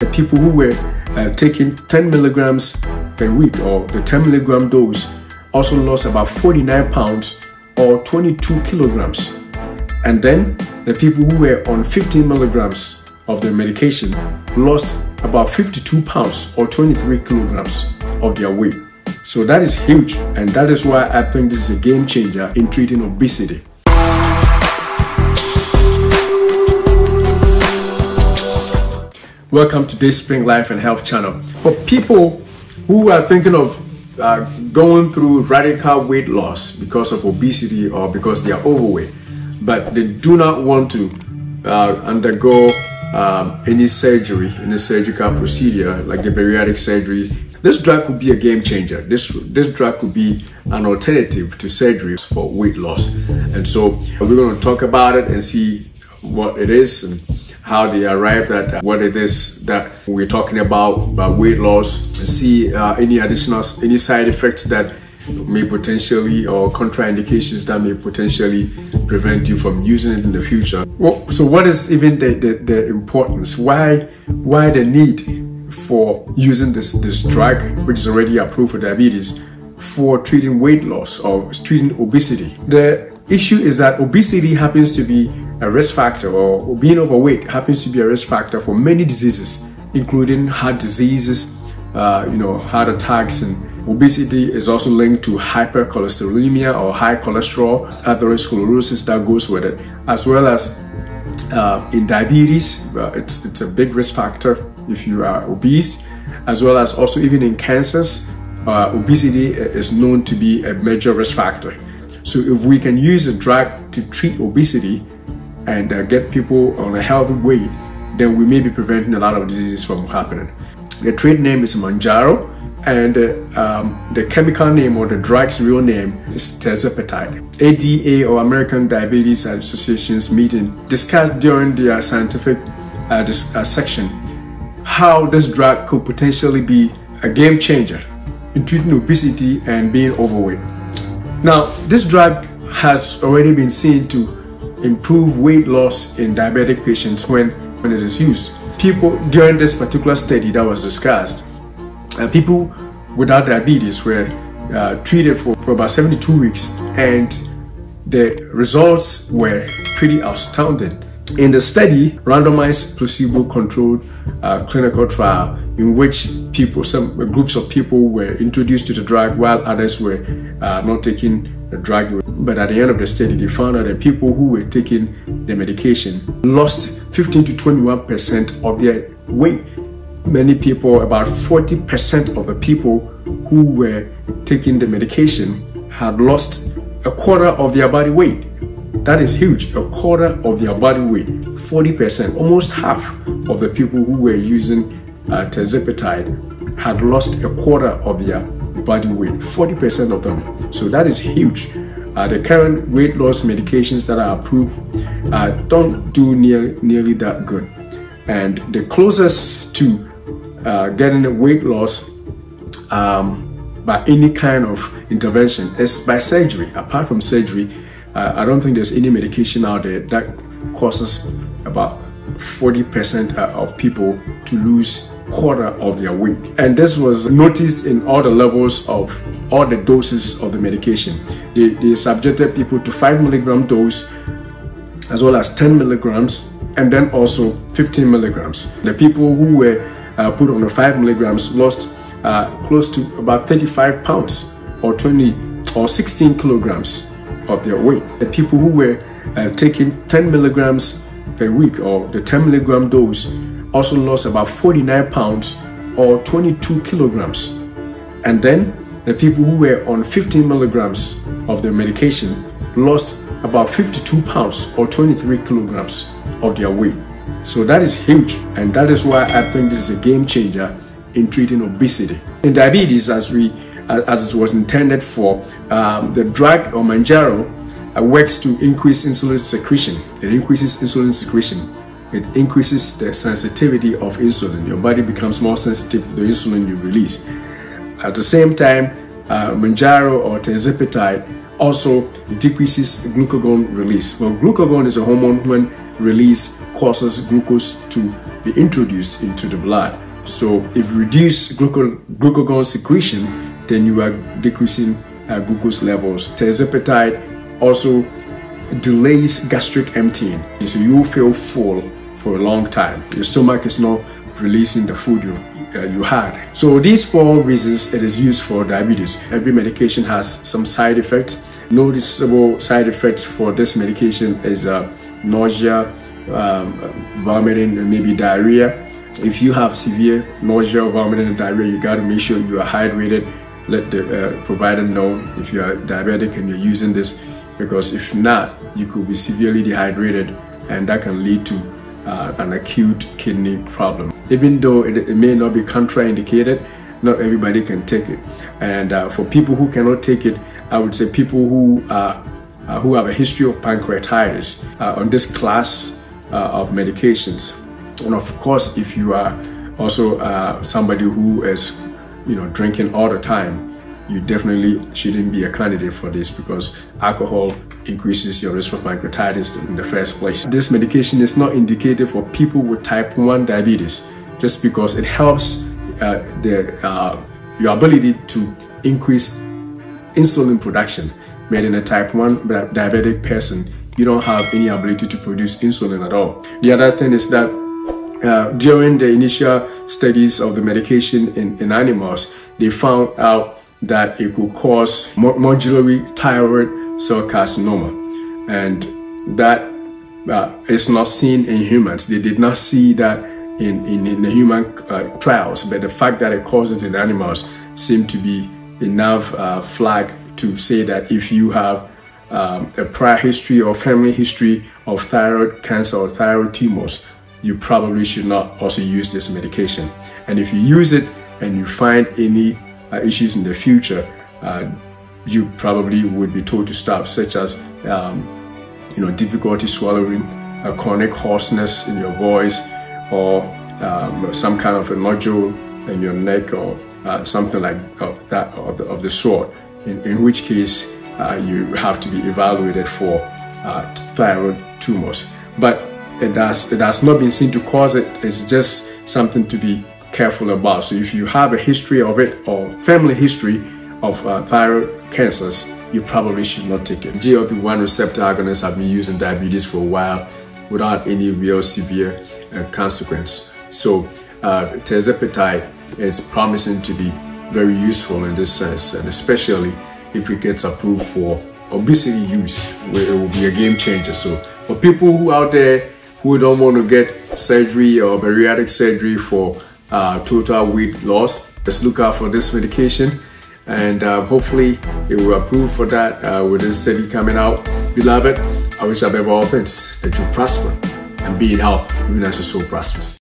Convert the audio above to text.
The people who were taking 10 milligrams per week, or the 10 milligram dose, also lost about 49 pounds or 22 kilograms. And then the people who were on 15 milligrams of the medication lost about 52 pounds or 23 kilograms of their weight. So that is huge, and that is why I think this is a game changer in treating obesity. Welcome to Day Spring Life and Health channel. For people who are thinking of going through radical weight loss because of obesity or because they are overweight, but they do not want to undergo any surgery, any surgical procedure like the bariatric surgery, this drug could be a game changer. This drug could be an alternative to surgery for weight loss. And so we're going to talk about it and see what it is and how they arrived at what it is that we're talking about weight loss, and see any side effects that may potentially, or contraindications that may potentially prevent you from using it in the future. Well, so what is even the importance? Why the need for using this drug, which is already approved for diabetes, for treating weight loss or treating obesity? The issue is that obesity happens to be a risk factor, or being overweight happens to be a risk factor for many diseases, including heart diseases, heart attacks, and obesity is also linked to hypercholesterolemia or high cholesterol, atherosclerosis that goes with it, as well as in diabetes. It's a big risk factor if you are obese, as well as also even in cancers. Obesity is known to be a major risk factor. So if we can use a drug to treat obesity and get people on a healthy weight, then we may be preventing a lot of diseases from happening. The trade name is Mounjaro, and the chemical name, or the drug's real name, is Tirzepatide. ADA, or American Diabetes Association's meeting, discussed during their scientific section how this drug could potentially be a game changer in treating obesity and being overweight. Now, this drug has already been seen to improve weight loss in diabetic patients when it is used. People during this particular study that was discussed, people without diabetes were treated for about 72 weeks, and the results were pretty astounding. In the study, randomized placebo-controlled clinical trial in which some groups of people were introduced to the drug while others were not taking the drug. But at the end of the study, they found out that people who were taking the medication lost 15 to 21% of their weight. Many people, about 40% of the people who were taking the medication had lost a quarter of their body weight. That is huge, a quarter of their body weight, 40%, almost half of the people who were using Tirzepatide had lost a quarter of their body weight, 40% of them. So that is huge. The current weight loss medications that are approved don't do nearly that good. And the closest to getting a weight loss by any kind of intervention is by surgery. Apart from surgery, I don't think there's any medication out there that causes about 40% of people to lose quarter of their weight. And this was noticed in all the levels of all the doses of the medication. They subjected people to 5 milligram dose, as well as 10 milligrams, and then also 15 milligrams. The people who were put on the 5 milligrams lost close to about 35 pounds or 16 kilograms of their weight. The people who were taking 10 milligrams per week, or the 10 milligram dose, also lost about 49 pounds or 22 kilograms. And then the people who were on 15 milligrams of the medication lost about 52 pounds or 23 kilograms of their weight. So that is huge, and that is why I think this is a game changer in treating obesity. In diabetes, as it was intended for, the drug, or Mounjaro, works to increase insulin secretion. It increases insulin secretion. It increases the sensitivity of insulin. Your body becomes more sensitive to the insulin you release. At the same time, Mounjaro, or Tirzepatide, also decreases glucagon release. Well, glucagon is a hormone when release causes glucose to be introduced into the blood. So if you reduce glucagon secretion, then you are decreasing glucose levels. Tirzepatide also delays gastric emptying, so you will feel full for a long time. Your stomach is not releasing the food you had. So these 4 reasons it is used for diabetes. Every medication has some side effects. Noticeable side effects for this medication is nausea, vomiting, and maybe diarrhea. If you have severe nausea, vomiting, and diarrhea, you got to make sure you are hydrated. Let the provider know if you are diabetic and you're using this, because if not, you could be severely dehydrated, and that can lead to an acute kidney problem. Even though it may not be contraindicated, not everybody can take it. And for people who cannot take it, I would say people who have a history of pancreatitis on this class of medications. And of course, if you are also somebody who is drinking all the time, you definitely shouldn't be a candidate for this, because alcohol increases your risk for pancreatitis in the first place. This medication is not indicated for people with type 1 diabetes, just because it helps your ability to increase insulin production. But in a type 1 diabetic person, you don't have any ability to produce insulin at all. The other thing is that during the initial studies of the medication in animals, they found out that it could cause medullary thyroid cell carcinoma, and that is not seen in humans. They did not see that in the human trials, but the fact that it causes it in animals seemed to be enough flag to say that if you have a prior history or family history of thyroid cancer or thyroid tumors, you probably should not also use this medication. And if you use it and you find any issues in the future, you probably would be told to stop, such as difficulty swallowing, chronic hoarseness in your voice, or some kind of a nodule in your neck, or something like that of the sort, in which case you have to be evaluated for thyroid tumors. But it has not been seen to cause it. It's just something to be careful about. So if you have a history of it, or family history of thyroid cancers, you probably should not take it. GLP-1 receptor agonists have been used in diabetes for a while without any real severe consequence. So Tirzepatide is promising to be very useful in this sense, and especially if it gets approved for obesity use, where it will be a game changer. So for people who out there who don't want to get surgery or bariatric surgery for total weight loss, just look out for this medication, and hopefully it will approve for that with this study coming out. Beloved, I wish above all things that you prosper and be in health, even as your soul prospers.